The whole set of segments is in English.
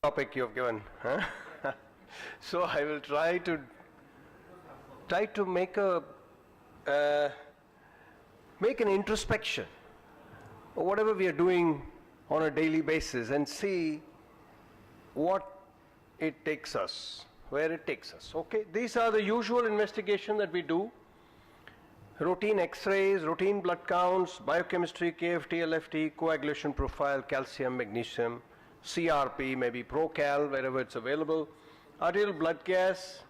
topic you have given. Huh? So I will try to make an introspection of whatever we are doing on a daily basis and see what it takes us, where it takes us. Okay, these are the usual investigation that we do: routine X-rays, routine blood counts, biochemistry, KFT, LFT, coagulation profile, calcium, magnesium, CRP, maybe ProCal wherever it's available, arterial blood gas.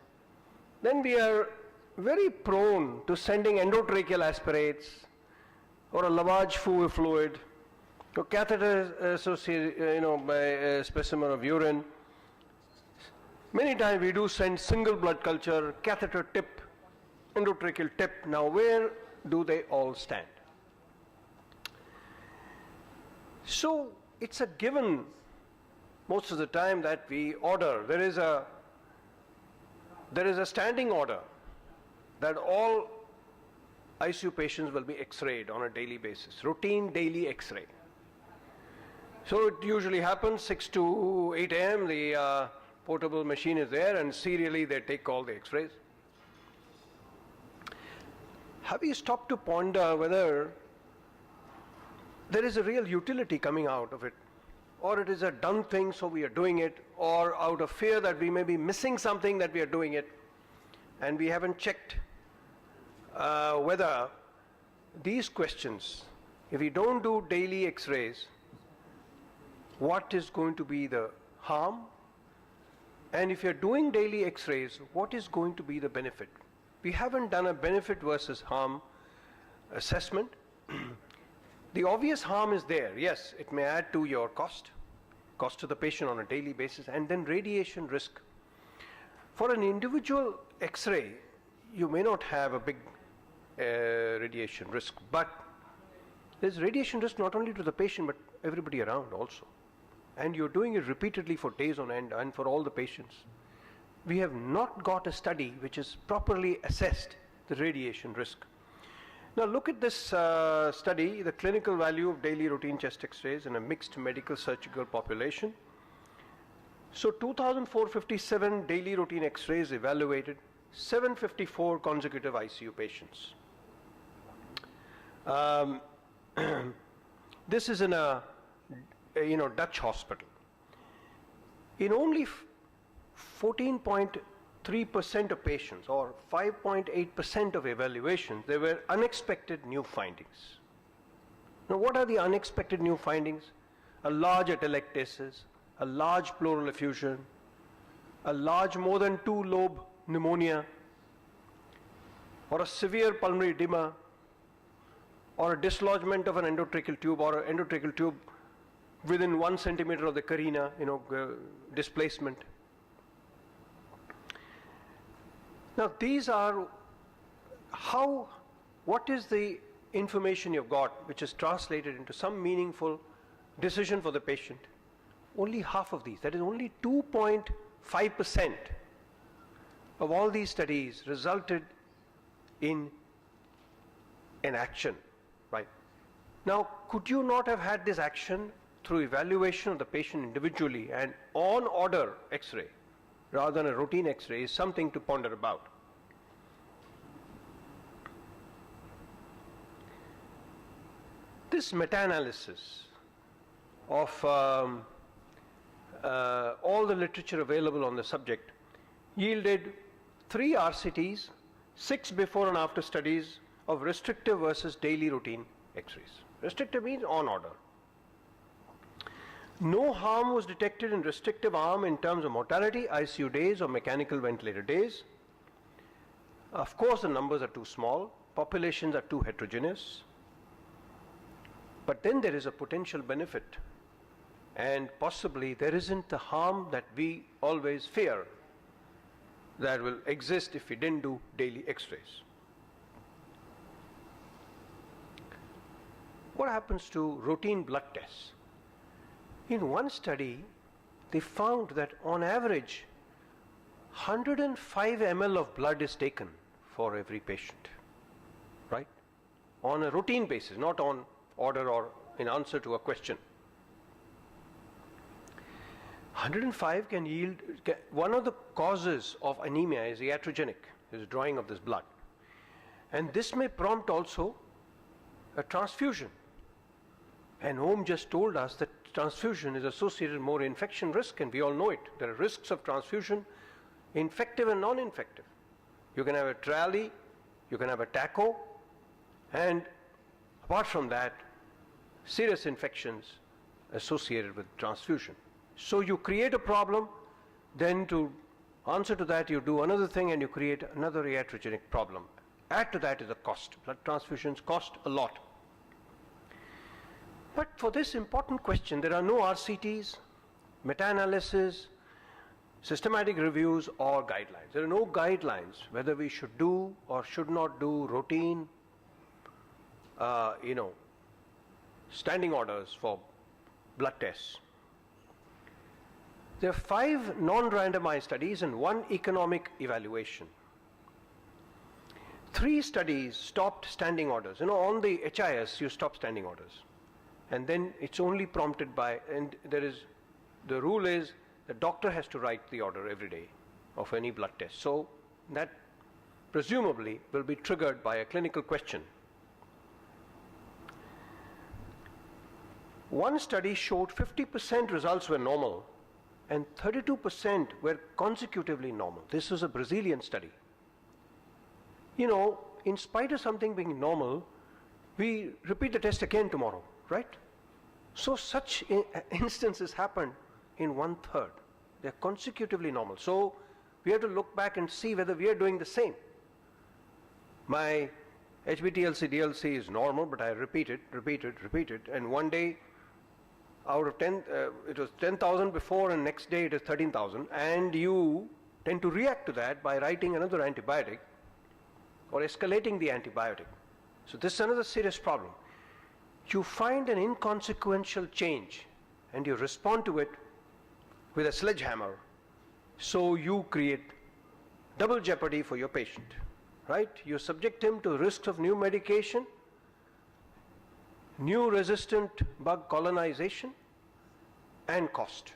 Then we are very prone to sending endotracheal aspirates or a lavage fluid or catheter associated, by a specimen of urine. Many times we do send single blood culture, catheter tip, endotracheal tip. Now where do they all stand? So it's a given most of the time that we order. There is a standing order that all ICU patients will be X-rayed on a daily basis, routine daily X-ray. So it usually happens 6 to 8 a.m. The portable machine is there, and serially they take all the X-rays. Have you stopped to ponder whether there is a real utility coming out of it, or it is a done thing so we are doing it, or out of fear that we may be missing something that we are doing it, and we haven't checked whether these questions, if we don't do daily X-rays, what is going to be the harm? And if you're doing daily X-rays, what is going to be the benefit? We haven't done a benefit versus harm assessment. The obvious harm is there. Yes, it may add to your cost to the patient on a daily basis, and then radiation risk. For an individual X-ray, you may not have a big radiation risk, but there's radiation risk not only to the patient but everybody around also. And you're doing it repeatedly for days on end and for all the patients. We have not got a study which has properly assessed the radiation risk. Now look at this study, the clinical value of daily routine chest X-rays in a mixed medical surgical population. So 2,457 daily routine X-rays evaluated, 754 consecutive ICU patients. This is in a Dutch hospital. In only 14.3% of patients, or 5.8% of evaluations, there were unexpected new findings. Now what are the unexpected new findings? A large atelectasis, a large pleural effusion, a large more than 2 lobe pneumonia, or a severe pulmonary edema, or a dislodgement of an endotracheal tube, or an endotracheal tube within 1 centimeter of the carina, displacement. Now these are what is the information you've got which is translated into some meaningful decision for the patient? Only half of these, that is only 2.5% of all these studies resulted in an action, right? Now could you not have had this action through evaluation of the patient individually and on order X-ray rather than a routine X-ray? Is something to ponder about. This meta-analysis of all the literature available on the subject yielded 3 RCTs, 6 before and after studies of restrictive versus daily routine X-rays. Restrictive means on order. No harm was detected in restrictive arm in terms of mortality, ICU days, or mechanical ventilator days. Of course, the numbers are too small, populations are too heterogeneous, but then there is a potential benefit, and possibly there isn't the harm that we always fear that will exist if we didn't do daily X-rays. What happens to routine blood tests? In one study, they found that on average, 105 ml of blood is taken for every patient, right? On a routine basis, not on order or in answer to a question. 105 can yield, one of the causes of anemia is iatrogenic, is drawing of this blood. And this may prompt also a transfusion. And Om just told us that transfusion is associated with more infection risk, and we all know it. There are risks of transfusion, infective and non-infective. You can have a trally, you can have a taco, and apart from that, serious infections associated with transfusion. So you create a problem, then to answer to that you do another thing and you create another iatrogenic problem. Add to that is the cost. Blood transfusions cost a lot. But for this important question, there are no RCTs, meta-analysis, systematic reviews or guidelines. There are no guidelines whether we should do or should not do routine, standing orders for blood tests. There are 5 non-randomized studies and 1 economic evaluation. 3 studies stopped standing orders. On the HIS you stop standing orders. And then it's only prompted by, and the rule is the doctor has to write the order every day of any blood test. So that presumably will be triggered by a clinical question. One study showed 50% results were normal and 32% were consecutively normal. This was a Brazilian study. In spite of something being normal, we repeat the test again tomorrow, right? So such instances happen in 1/3. They're consecutively normal. So we have to look back and see whether we are doing the same. My HbTLC, DLC is normal, but I repeat it, and one day out of 10, it was 10,000 before, and next day it is 13,000, and you tend to react to that by writing another antibiotic or escalating the antibiotic. So this is another serious problem. You find an inconsequential change and you respond to it with a sledgehammer, so you create double jeopardy for your patient, right? You subject him to risks of new medication, new resistant bug colonization, and cost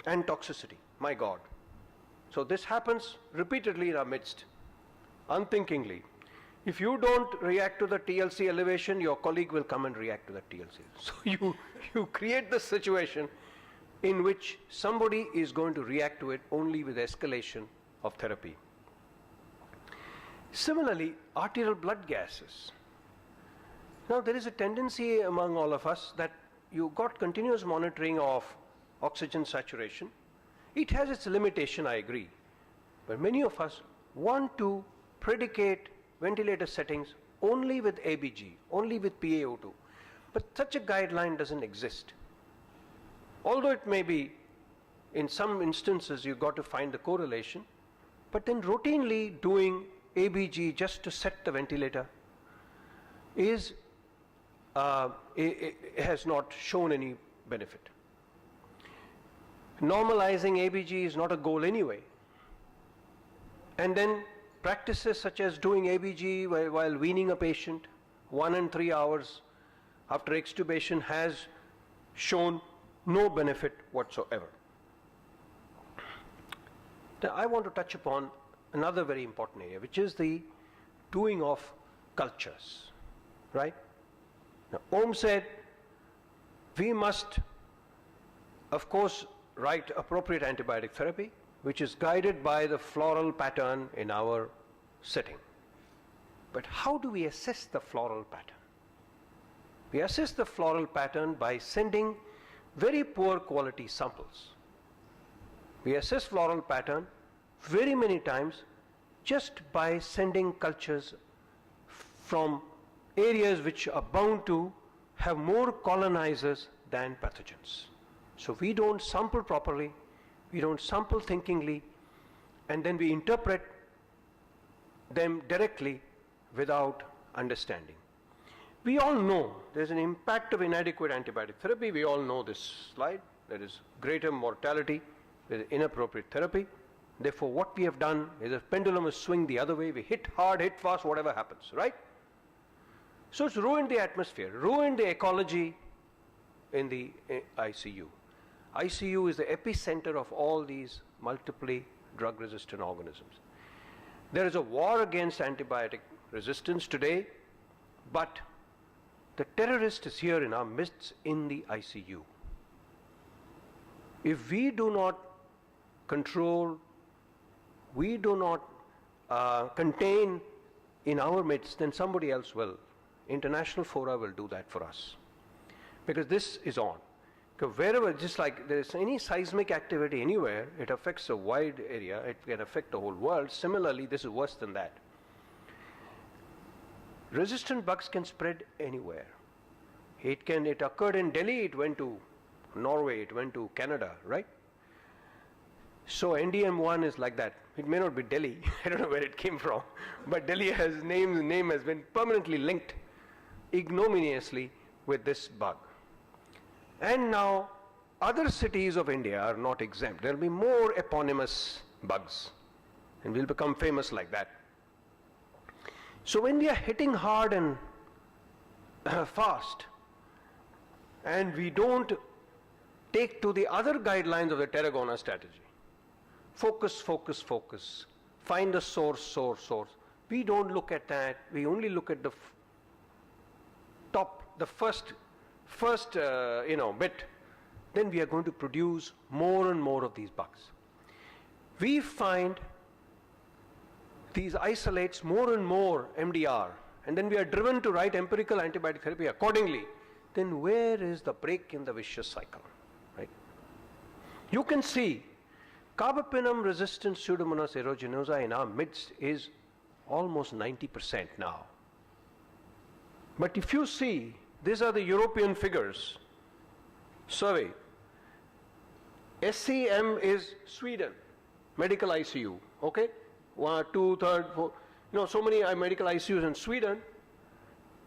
and toxicity. My God. So this happens repeatedly in our midst, unthinkingly. If you don't react to the TLC elevation, your colleague will come and react to the TLC. So you create this situation in which somebody is going to react to it only with escalation of therapy. Similarly, arterial blood gases. Now there is a tendency among all of us that you got continuous monitoring of oxygen saturation. It has its limitation, I agree. But many of us want to predicate ventilator settings only with ABG, only with PaO2. But such a guideline doesn't exist. Although it may be, in some instances, you've got to find the correlation, but then routinely doing ABG just to set the ventilator has not shown any benefit. Normalizing ABG is not a goal anyway. And then practices such as doing ABG while weaning a patient 1 and 3 hours after extubation has shown no benefit whatsoever. Now, I want to touch upon another very important area, which is the doing of cultures, right? Now, Om said we must, of course, write appropriate antibiotic therapy, which is guided by the floral pattern in our setting. But how do we assess the floral pattern? We assess the floral pattern by sending very poor quality samples. We assess floral pattern very many times just by sending cultures from areas which are bound to have more colonizers than pathogens. So we don't sample properly, we don't sample thinkingly, and then we interpret them directly without understanding. We all know there's an impact of inadequate antibiotic therapy. We all know this slide. There is greater mortality with inappropriate therapy. Therefore, what we have done is a pendulum is swing the other way. We hit hard, hit fast, whatever happens, right? So it's ruined the atmosphere, ruined the ecology in the ICU. ICU is the epicenter of all these multiply drug-resistant organisms. There is a war against antibiotic resistance today, but the terrorist is here in our midst in the ICU. If we do not control, we do not contain in our midst, then somebody else will. International fora will do that for us. Because this is on. Because wherever, just like there is any seismic activity anywhere, it affects a wide area, it can affect the whole world. Similarly, this is worse than that. Resistant bugs can spread anywhere. It occurred in Delhi, it went to Norway, it went to Canada, right? So NDM1 is like that. It may not be Delhi, I don't know where it came from, but Delhi name has been permanently linked ignominiously with this bug. And now other cities of India are not exempt. There will be more eponymous bugs, and we'll become famous like that. So when we are hitting hard and fast, and we don't take to the other guidelines of the Tarragona strategy, focus, focus, focus, find the source, source, source. We don't look at that. We only look at the first bit. Then we are going to produce more and more of these bugs. We find these isolates more and more MDR, and then we are driven to write empirical antibiotic therapy accordingly. Then where is the break in the vicious cycle, right? You can see carbapenem resistant Pseudomonas aeruginosa in our midst is almost 90% now. But if you see, these are the European figures, survey. SCM is Sweden, medical ICU, okay? 1, 2, 3, 4, so many medical ICUs in Sweden.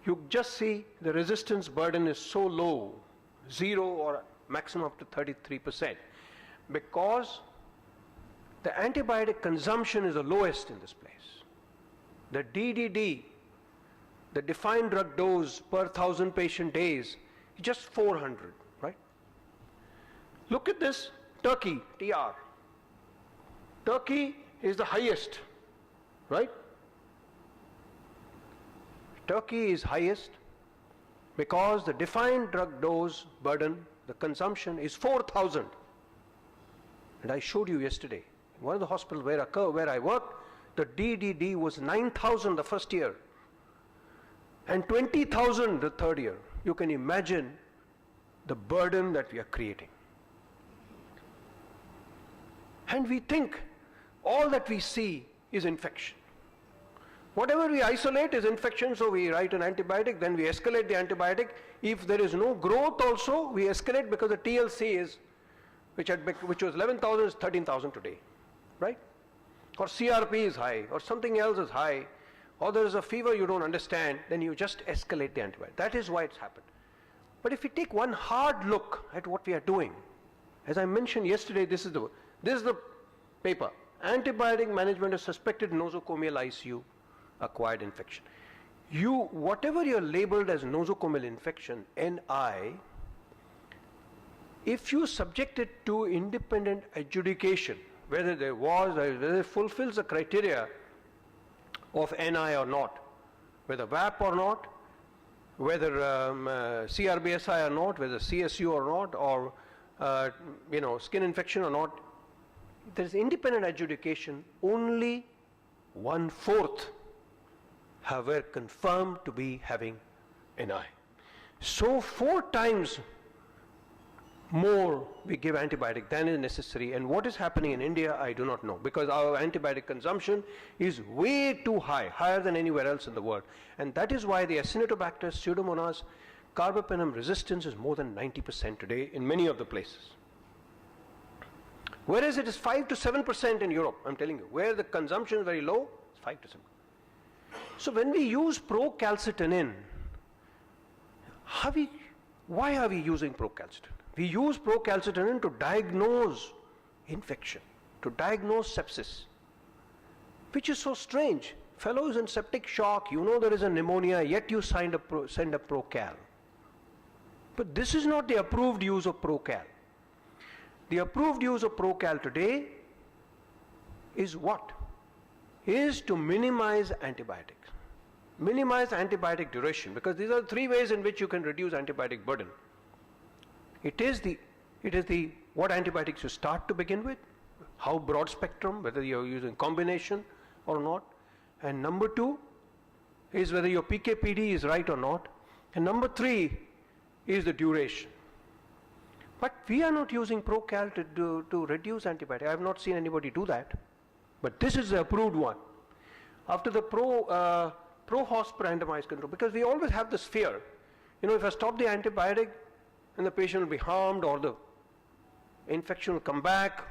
You just see the resistance burden is so low, 0 or maximum up to 33%, because the antibiotic consumption is the lowest in this place. The DDD, the defined drug dose per 1,000 patient days, is just 400, right? Look at this, Turkey, TR. Turkey is the highest, right? Turkey is highest because the defined drug dose burden, the consumption is 4,000. And I showed you yesterday, in one of the hospitals where I worked, the DDD was 9,000 the first year and 20,000 the third year. You can imagine the burden that we are creating. And we think all that we see is infection. Whatever we isolate is infection, so we write an antibiotic, then we escalate the antibiotic. If there is no growth also, we escalate because the TLC is, which was 11,000 is 13,000 today, right? Or CRP is high, or something else is high, or there is a fever you don't understand, then you just escalate the antibiotic. That is why it's happened. But if we take one hard look at what we are doing, as I mentioned yesterday, this is the paper. Antibiotic management of suspected nosocomial ICU acquired infection. Whatever you're labeled as nosocomial infection, NI, if you subject it to independent adjudication, whether it fulfills the criteria of NI or not, whether VAP or not, whether CRBSI or not, whether CSU or not, or skin infection or not, there is independent adjudication. Only 1/4 were confirmed to be having NI. So 4 times more we give antibiotic than is necessary, and what is happening in India I do not know, because our antibiotic consumption is way too high, higher than anywhere else in the world, and that is why the Acinetobacter, Pseudomonas, carbapenem resistance is more than 90% today in many of the places. Whereas it is 5 to 7% in Europe, I'm telling you, where the consumption is very low, it's 5 to 7. So when we use procalcitonin, why are we using procalcitonin? We use procalcitonin to diagnose infection, to diagnose sepsis, which is so strange. Fellow is in septic shock, you know there is a pneumonia, yet you send a procal. But this is not the approved use of procal. The approved use of Procal today is what? Is to minimize antibiotics. Minimize antibiotic duration, because these are three ways in which you can reduce antibiotic burden. It is the what antibiotics you start to begin with, how broad spectrum, whether you're using combination or not. And number two is whether your PK/PD is right or not. And number three is the duration. But we are not using Procal to reduce antibiotic. I have not seen anybody do that. But this is the approved one. After the pro-hosp randomized control, because we always have this fear, if I stop the antibiotic, then the patient will be harmed, or the infection will come back,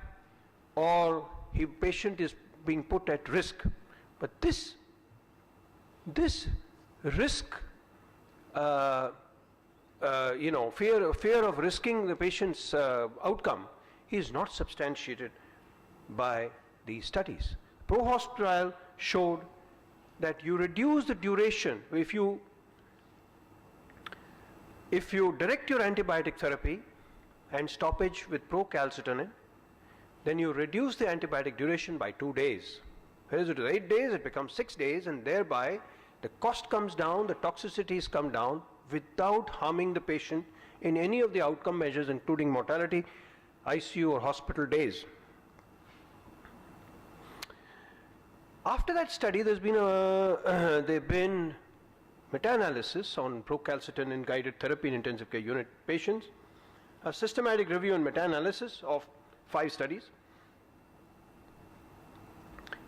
or the patient is being put at risk. But this risk, fear of risking the patient's outcome is not substantiated by these studies. Pro-hosp trial showed that you reduce the duration if you direct your antibiotic therapy and stoppage with procalcitonin, then you reduce the antibiotic duration by 2 days. Whereas it is 8 days, it becomes 6 days, and thereby the cost comes down, the toxicities come down without harming the patient in any of the outcome measures, including mortality, ICU or hospital days. After that study, there have been meta-analysis on procalcitonin guided therapy in intensive care unit patients, a systematic review and meta-analysis of 5 studies.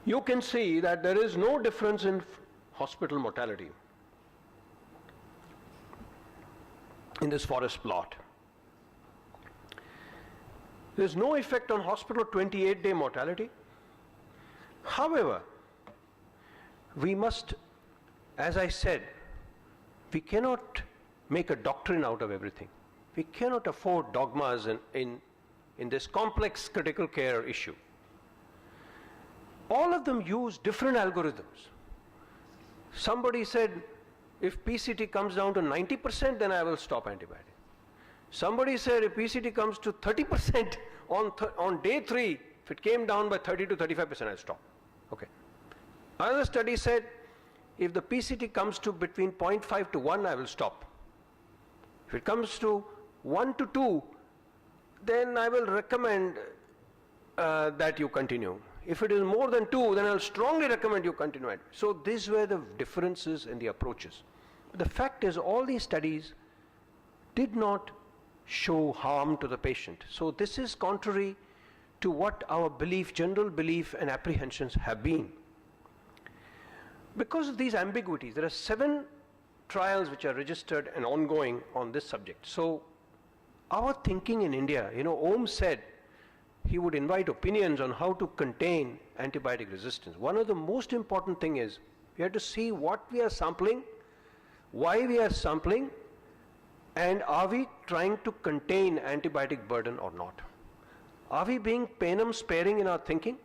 You can see that there is no difference in hospital mortality in this forest plot. There is no effect on hospital 28-day mortality. However, we must, as I said, we cannot make a doctrine out of everything. We cannot afford dogmas in this complex critical care issue. All of them use different algorithms. Somebody said, if PCT comes down to 90%, then I will stop antibiotic. Somebody said, if PCT comes to 30% on day 3, if it came down by 30 to 35%, I'll stop. Okay. Another study said, if the PCT comes to between 0.5 to 1, I will stop. If it comes to 1 to 2, then I will recommend that you continue. If it is more than 2, then I'll strongly recommend you continue it. So these were the differences in the approaches. The fact is, all these studies did not show harm to the patient. So this is contrary to what our belief, general belief and apprehensions have been. Because of these ambiguities, there are 7 trials which are registered and ongoing on this subject. So our thinking in India, Om said he would invite opinions on how to contain antibiotic resistance. One of the most important thing is we have to see what we are sampling, why we are sampling, and are we trying to contain antibiotic burden or not? Are we being Panem sparing in our thinking?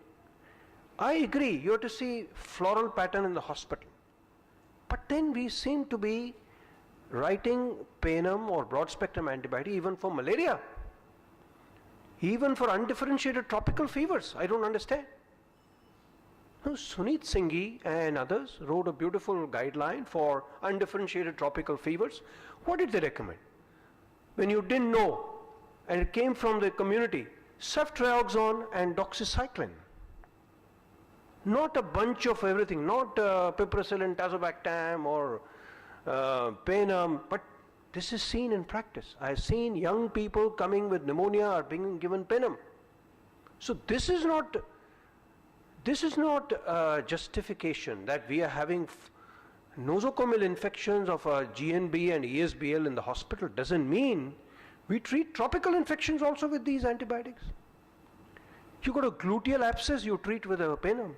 I agree, you have to see floral pattern in the hospital. But then we seem to be writing Panem or broad spectrum antibiotic even for malaria, even for undifferentiated tropical fevers. I don't understand. No, Suneet Singhi and others wrote a beautiful guideline for undifferentiated tropical fevers. What did they recommend? When you didn't know, and it came from the community, ceftriaxone and doxycycline. Not a bunch of everything, not piperacillin, tazobactam or Panem, but this is seen in practice. I have seen young people coming with pneumonia are being given Panem. So this is not justification that we are having nosocomial infections of GNB and ESBL in the hospital. Doesn't mean we treat tropical infections also with these antibiotics. You got a gluteal abscess, you treat with a Panem.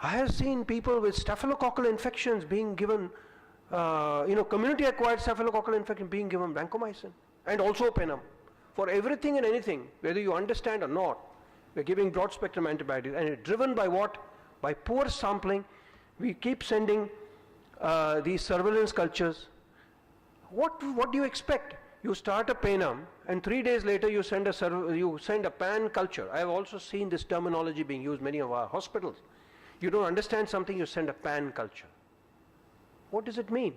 I have seen people with staphylococcal infections being given, community-acquired staphylococcal infection being given vancomycin and also Panem. For everything and anything, whether you understand or not, we're giving broad-spectrum antibiotics, and it's driven by what? By poor sampling. We keep sending these surveillance cultures. What do you expect? You start a Panem and 3 days later you send a pan culture. I have also seen this terminology being used in many of our hospitals. You don't understand something, you send a pan culture. What does it mean?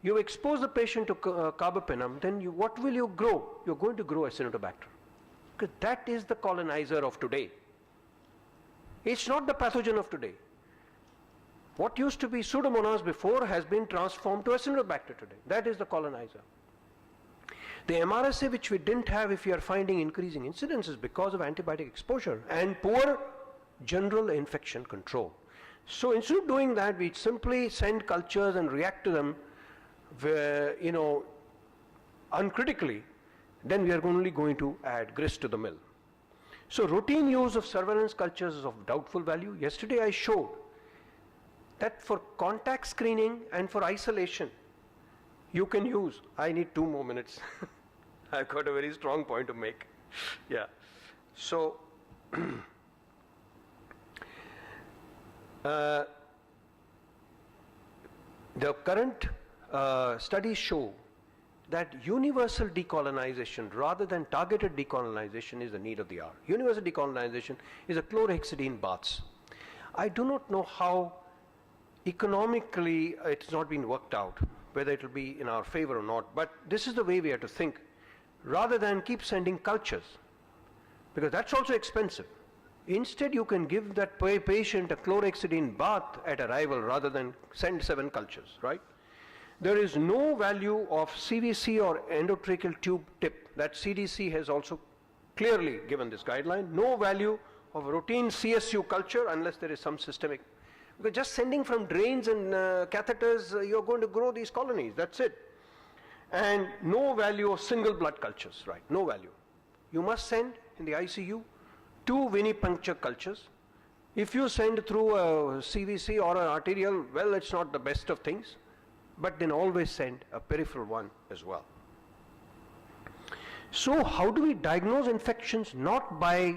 You expose the patient to carbapenem, then what will you grow? You're going to grow Acinetobacter. Because that is the colonizer of today. It's not the pathogen of today. What used to be Pseudomonas before has been transformed to Acinetobacter today. That is the colonizer. The MRSA which we didn't have, if we are finding increasing incidences because of antibiotic exposure and poor general infection control. So instead of doing that, we simply send cultures and react to them, uncritically, then we are only going to add grist to the mill. So routine use of surveillance cultures is of doubtful value. Yesterday I showed that for contact screening and for isolation, you can use, I need 2 more minutes. I've got a very strong point to make. Yeah. So, the current studies show that universal decolonization rather than targeted decolonization is the need of the hour. Universal decolonization is a chlorhexidine baths. I do not know how economically it's not been worked out, whether it will be in our favor or not, but this is the way we have to think, rather than keep sending cultures, because that's also expensive. Instead, you can give that patient a chlorhexidine bath at arrival rather than send 7 cultures, right? There is no value of CVC or endotracheal tube tip. That CDC has also clearly given this guideline. No value of routine CSU culture unless there is some systemic. Because just sending from drains and catheters, you're going to grow these colonies, that's it. And no value of single blood cultures, right? No value. You must send in the ICU 2 venipuncture cultures. If you send through a CVC or an arterial, well, it's not the best of things, but then always send a peripheral one as well. So how do we diagnose infections? Not by